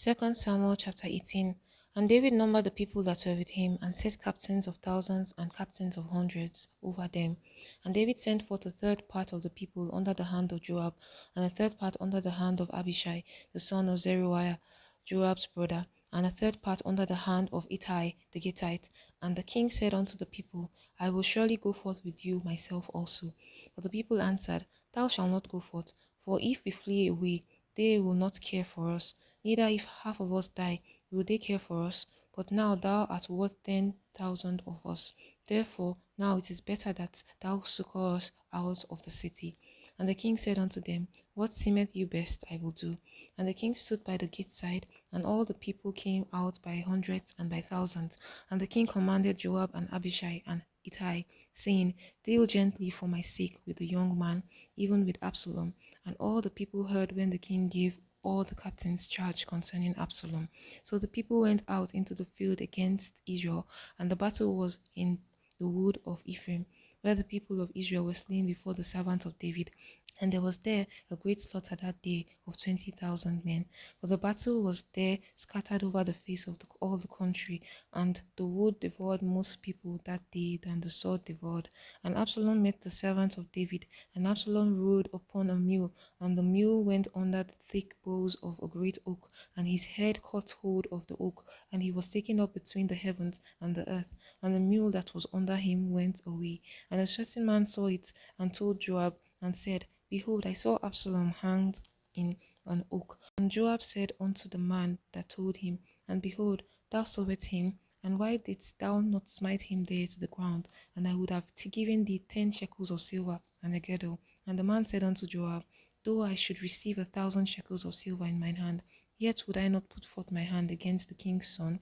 2 Samuel chapter 18. And David numbered the people that were with him, and set captains of thousands and captains of hundreds over them. And David sent forth a third part of the people under the hand of Joab, and a third part under the hand of Abishai, the son of Zeruiah, Joab's brother, and a third part under the hand of Ittai the Gittite. And the king said unto the people, I will surely go forth with you myself also. But the people answered, Thou shalt not go forth, for if we flee away, they will not care for us, neither if half of us die will they care for us. But now thou art worth 10,000 of us. Therefore now it is better that thou succour us out of the city. And the king said unto them, What seemeth you best, I will do. And the king stood by the gate side, and all the people came out by hundreds and by thousands. And the king commanded Joab and Abishai and Ittai, saying, Deal gently for my sake with the young man, even with Absalom. And all the people heard when the king gave all the captains charge concerning Absalom. So the people went out into the field against Israel, and the battle was in the wood of Ephraim, where the people of Israel were slain before the servants of David. And there was there a great slaughter that day of 20,000 men. For the battle was there scattered over the face of all the country, and the wood devoured most people that day than the sword devoured. And Absalom met the servants of David, and Absalom rode upon a mule, and the mule went under the thick boughs of a great oak, and his head caught hold of the oak, and he was taken up between the heavens and the earth, and the mule that was under him went away. And a certain man saw it, and told Joab, and said, Behold, I saw Absalom hanged in an oak. And Joab said unto the man that told him, And behold, thou sawest him, and why didst thou not smite him there to the ground? And I would have given thee 10 shekels of silver and a girdle. And the man said unto Joab, Though I should receive 1,000 shekels of silver in mine hand, yet would I not put forth my hand against the king's son.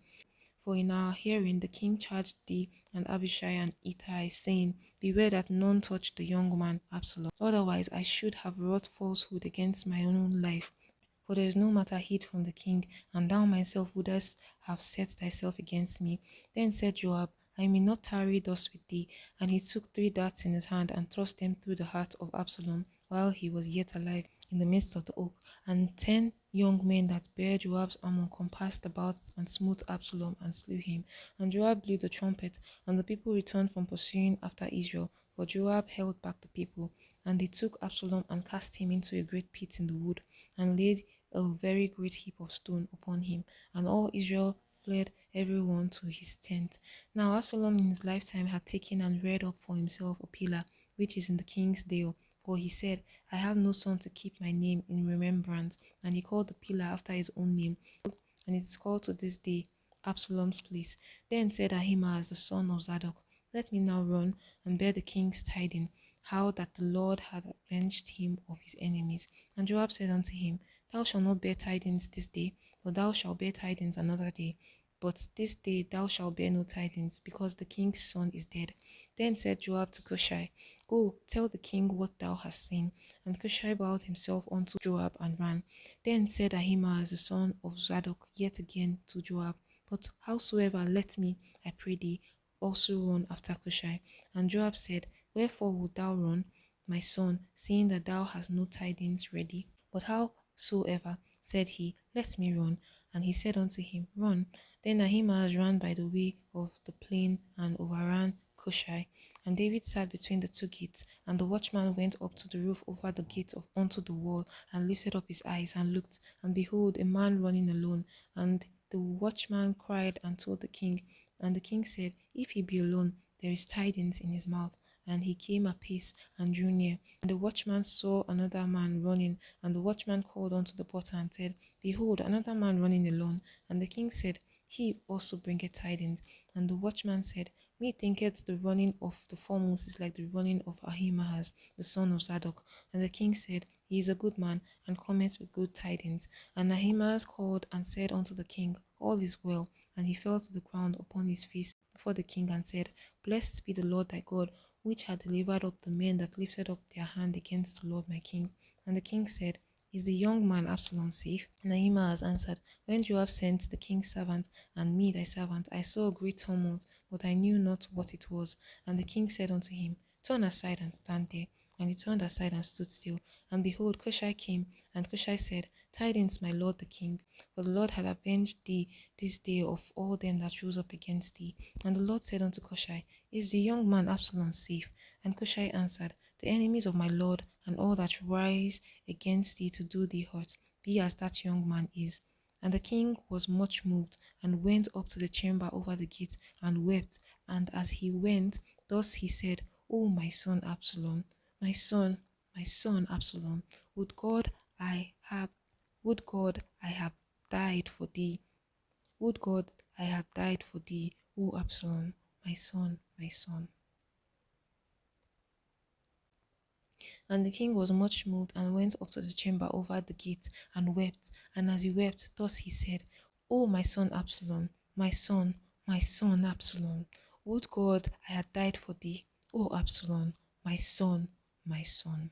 For in our hearing the king charged thee and Abishai and Ittai, saying, Beware that none touch the young man Absalom. Otherwise I should have wrought falsehood against my own life. For there is no matter hid from the king, and thou myself wouldest have set thyself against me. Then said Joab, I may not tarry thus with thee. And he took 3 darts in his hand, and thrust them through the heart of Absalom, while he was yet alive, in the midst of the oak. And 10 young men that bare Joab's armor compassed about and smote Absalom and slew him. And Joab blew the trumpet, and the people returned from pursuing after Israel, for Joab held back the people. And they took Absalom and cast him into a great pit in the wood, and laid a very great heap of stone upon him. And all Israel fled every one to his tent. Now Absalom in his lifetime had taken and reared up for himself a pillar, which is in the king's dale. For he said, I have no son to keep my name in remembrance. And he called the pillar after his own name, and it is called to this day Absalom's place. Then said Ahimaaz the son of Zadok, Let me now run and bear the king's tidings, how that the Lord had avenged him of his enemies. And Joab said unto him, Thou shalt not bear tidings this day, but thou shalt bear tidings another day. But this day thou shalt bear no tidings, because the king's son is dead. Then said Joab to Cushai, Go, tell the king what thou hast seen. And Cushai bowed himself unto Joab and ran. Then said Ahimaaz the son of Zadok yet again to Joab, But howsoever, let me, I pray thee, also run after Cushai. And Joab said, Wherefore wilt thou run, my son, seeing that thou hast no tidings ready? But howsoever, said he, let me run. And he said unto him, Run. Then Ahimaaz ran by the way of the plain and overran Cushai. And David sat between the 2 gates, and the watchman went up to the roof over the gate unto the wall, and lifted up his eyes, and looked, and behold, a man running alone. And the watchman cried and told the king. And the king said, If he be alone, there is tidings in his mouth. And he came apace and drew near. And the watchman saw another man running, and the watchman called unto the porter and said, Behold, another man running alone. And the king said, He also bringeth tidings. And the watchman said, Methinketh the running of the foremost is like the running of Ahimaaz, the son of Zadok. And the king said, He is a good man, and cometh with good tidings. And Ahimaaz called and said unto the king, All is well. And he fell to the ground upon his face before the king, and said, Blessed be the Lord thy God, which had delivered up the men that lifted up their hand against the Lord my king. And the king said, Is the young man Absalom safe? And Ahimaaz answered, When Joab sent the king's servant, and me thy servant, I saw a great tumult, but I knew not what it was. And the king said unto him, Turn aside and stand there. And he turned aside and stood still. And behold, Cushai came, and Cushai said, Tidings, my lord the king, for the Lord had avenged thee this day of all them that rose up against thee. And the Lord said unto Cushai, Is the young man Absalom safe? And Cushai answered, The enemies of my lord, and all that rise against thee to do thee hurt, be as that young man is. And the king was much moved, and went up to the chamber over the gate, and wept. And as he went, thus he said, O my son Absalom, my son Absalom, would God I have, would God I have died for thee. Would God I have died for thee, O Absalom, my son, my son. And the king was much moved, and went up to the chamber over the gate, and wept. And as he wept, thus he said, O my son Absalom, my son Absalom, would God I had died for thee, O Absalom, my son, my son.